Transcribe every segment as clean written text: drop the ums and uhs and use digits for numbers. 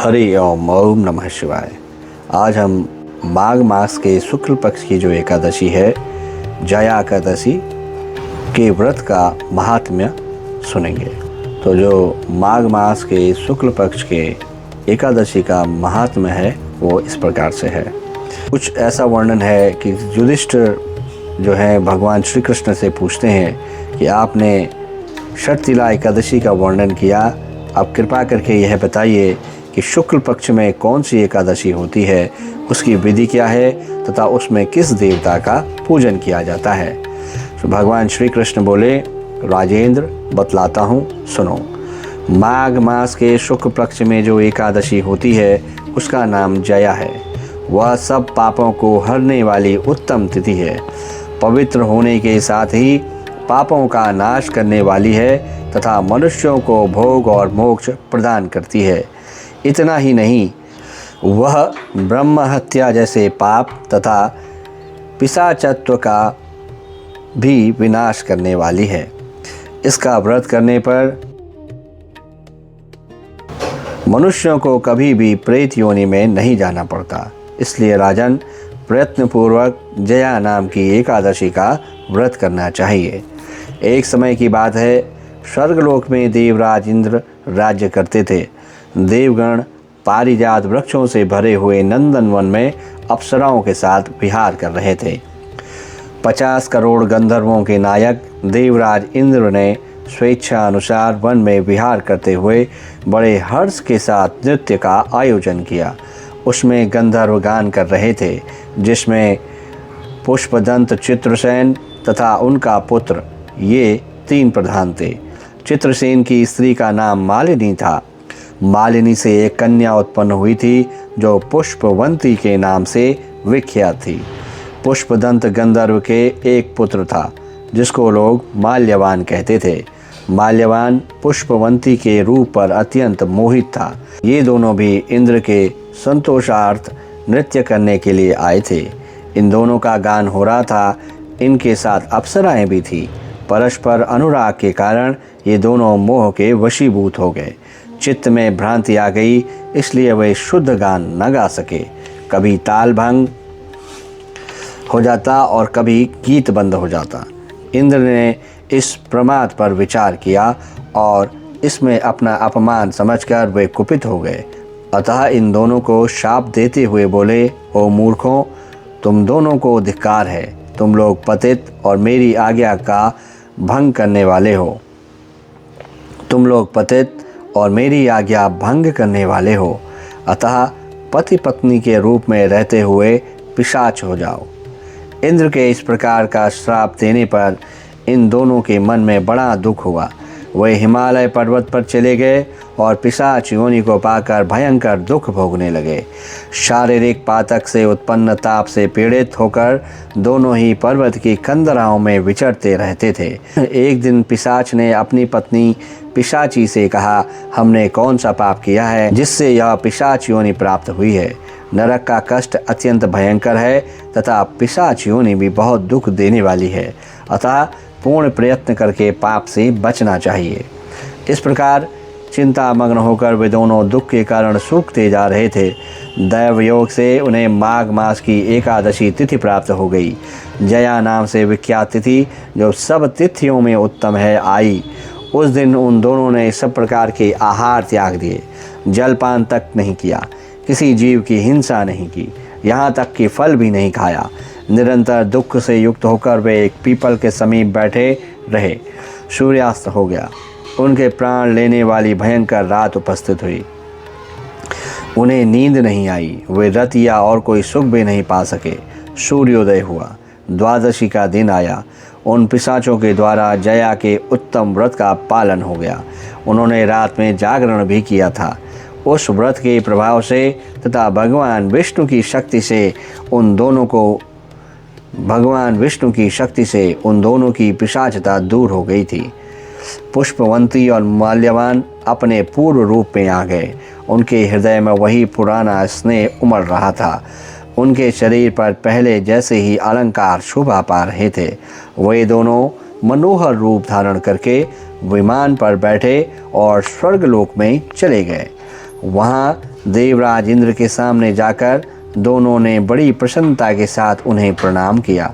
हरि ओम ओम नमः शिवाय। आज हम माघ मास के शुक्ल पक्ष की जो एकादशी है, जया एकादशी के व्रत का महात्म्य सुनेंगे। तो जो माघ मास के शुक्ल पक्ष के एकादशी का महात्म्य है वो इस प्रकार से है। कुछ ऐसा वर्णन है कि युधिष्ठिर जो है भगवान श्री कृष्ण से पूछते हैं कि आपने षटतिला एकादशी का वर्णन किया, आप कृपा करके यह बताइए कि शुक्ल पक्ष में कौन सी एकादशी होती है, उसकी विधि क्या है तथा उसमें किस देवता का पूजन किया जाता है। तो भगवान श्री कृष्ण बोले, राजेंद्र बतलाता हूँ, सुनो। माघ मास के शुक्ल पक्ष में जो एकादशी होती है उसका नाम जया है। वह सब पापों को हरने वाली उत्तम तिथि है। पवित्र होने के साथ ही पापों का नाश करने वाली है तथा मनुष्यों को भोग और मोक्ष प्रदान करती है। इतना ही नहीं, वह ब्रह्म हत्या जैसे पाप तथा पिशाचत्व का भी विनाश करने वाली है। इसका व्रत करने पर मनुष्यों को कभी भी प्रेत योनि में नहीं जाना पड़ता। इसलिए राजन, प्रयत्नपूर्वक जया नाम की एकादशी का व्रत करना चाहिए। एक समय की बात है, स्वर्गलोक में देवराज इंद्र राज्य करते थे। देवगण पारिजात वृक्षों से भरे हुए नंदनवन में अप्सराओं के साथ विहार कर रहे थे। 50 करोड़ गंधर्वों के नायक देवराज इंद्र ने स्वेच्छा अनुसार वन में विहार करते हुए बड़े हर्ष के साथ नृत्य का आयोजन किया। उसमें गंधर्व गान कर रहे थे, जिसमें पुष्पदंत, चित्रसेन तथा उनका पुत्र, ये 3 प्रधान थे। चित्रसेन की स्त्री का नाम मालिनी था। मालिनी से एक कन्या उत्पन्न हुई थी जो पुष्पवंती के नाम से विख्यात थी। पुष्पदंत गंधर्व के एक पुत्र था जिसको लोग माल्यवान कहते थे। माल्यवान पुष्पवंती के रूप पर अत्यंत मोहित था। ये दोनों भी इंद्र के संतोषार्थ नृत्य करने के लिए आए थे। इन दोनों का गान हो रहा था। इनके साथ अप्सराएं भी थी। परस्पर अनुराग के कारण ये दोनों मोह के वशीभूत हो गए। चित्त में भ्रांति आ गई, इसलिए वे शुद्ध गान न गा सके। कभी ताल भंग हो जाता और कभी गीत बंद हो जाता। इंद्र ने इस प्रमाद पर विचार किया और इसमें अपना अपमान समझकर वे कुपित हो गए। अतः इन दोनों को शाप देते हुए बोले, ओ मूर्खों, तुम दोनों को धिक्कार है। तुम लोग पतित और मेरी आज्ञा का भंग करने वाले हो। तुम लोग पतित और मेरी आज्ञा भंग करने वाले हो। अतः पति पत्नी के रूप में रहते हुए पिशाच हो जाओ। इंद्र के इस प्रकार का श्राप देने पर इन दोनों के मन में बड़ा दुख हुआ। वे हिमालय पर्वत पर चले गए और पिशाच योनि को पाकर भयंकर दुख भोगने लगे। शारीरिक पातक से उत्पन्न ताप से पीड़ित होकर दोनों ही पर्वत की कंदराओं में विचरते रहते थे। एक दिन पिशाच ने अपनी पत्नी पिशाची से कहा, हमने कौन सा पाप किया है जिससे यह पिशाच योनि प्राप्त हुई है। नरक का कष्ट अत्यंत भयंकर है तथा पिशाच योनि भी बहुत दुख देने वाली है। अतः पूर्ण प्रयत्न करके पाप से बचना चाहिए। इस प्रकार चिंता मग्न होकर वे दोनों दुख के कारण सूखते जा रहे थे। दैव योग से उन्हें माघ मास की एकादशी तिथि प्राप्त हो गई। जया नाम से विख्यात तिथि, जो सब तिथियों में उत्तम है, आई। उस दिन उन दोनों ने सब प्रकार के आहार त्याग दिए। जलपान तक नहीं किया, किसी जीव की हिंसा नहीं की, यहाँ तक कि फल भी नहीं खाया। निरंतर दुख से युक्त होकर वे एक पीपल के समीप बैठे रहे। सूर्यास्त हो गया। उनके प्राण लेने वाली भयंकर रात उपस्थित हुई। उन्हें नींद नहीं आई। वे रत या और कोई सुख भी नहीं पा सके। सूर्योदय हुआ। द्वादशी का दिन आया। उन पिशाचों के द्वारा जया के उत्तम व्रत का पालन हो गया। उन्होंने रात में जागरण भी किया था। उस व्रत के प्रभाव से तथा भगवान विष्णु की शक्ति से उन दोनों की पिशाचता दूर हो गई थी। पुष्पवंती और माल्यवान अपने पूर्व रूप में आ गए। उनके हृदय में वही पुराना स्नेह उमड़ रहा था। उनके शरीर पर पहले जैसे ही अलंकार शोभा पा रहे थे। वे दोनों मनोहर रूप धारण करके विमान पर बैठे और स्वर्गलोक में चले गए। वहाँ देवराज इंद्र के सामने जाकर दोनों ने बड़ी प्रसन्नता के साथ उन्हें प्रणाम किया।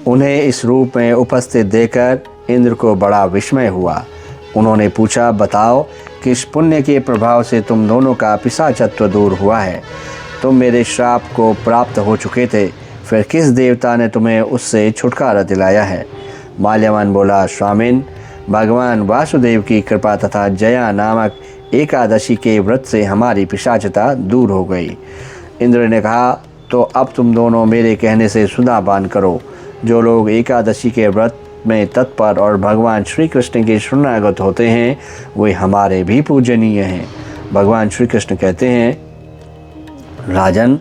उन्हें इस रूप में उपस्थित देखकर इंद्र को बड़ा विस्मय हुआ। उन्होंने पूछा, बताओ किस पुण्य के प्रभाव से तुम दोनों का पिशाचत्व दूर हुआ है? तुम मेरे श्राप को प्राप्त हो चुके थे, फिर किस देवता ने तुम्हें उससे छुटकारा दिलाया है? माल्यवान बोला, स्वामिन, भगवान वासुदेव की कृपा तथा जया नामक एकादशी के व्रत से हमारी पिशाचता दूर हो गई। इंद्र ने कहा, तो अब तुम दोनों मेरे कहने से सुधापान करो। जो लोग एकादशी के व्रत में तत्पर और भगवान श्री कृष्ण के शरणागत होते हैं वे हमारे भी पूजनीय हैं। भगवान श्री कृष्ण कहते हैं, राजन,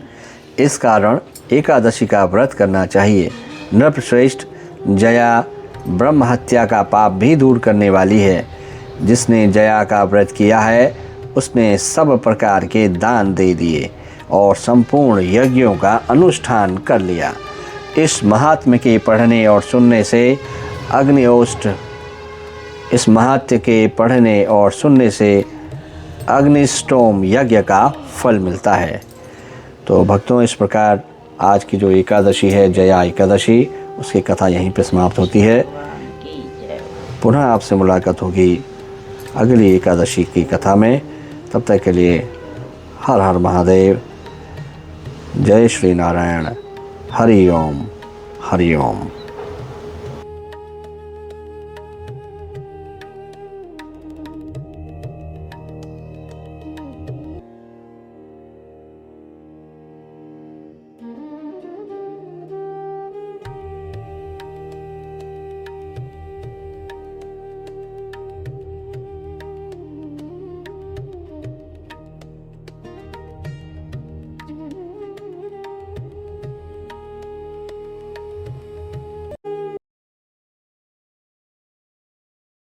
इस कारण एकादशी का व्रत करना चाहिए। नृपश्रेष्ठ, जया ब्रह्म हत्या का पाप भी दूर करने वाली है। जिसने जया का व्रत किया है उसने सब प्रकार के दान दे दिए और संपूर्ण यज्ञों का अनुष्ठान कर लिया। इस महात्म्य के पढ़ने और सुनने से अग्निष्टोम यज्ञ का फल मिलता है। तो भक्तों, इस प्रकार आज की जो एकादशी है, जया एकादशी, उसकी कथा यहीं पर समाप्त होती है। पुनः आपसे मुलाकात होगी अगली एकादशी की कथा में। तब तक के लिए हर हर महादेव, जय श्री नारायण, हरि ओम, हरि ओम।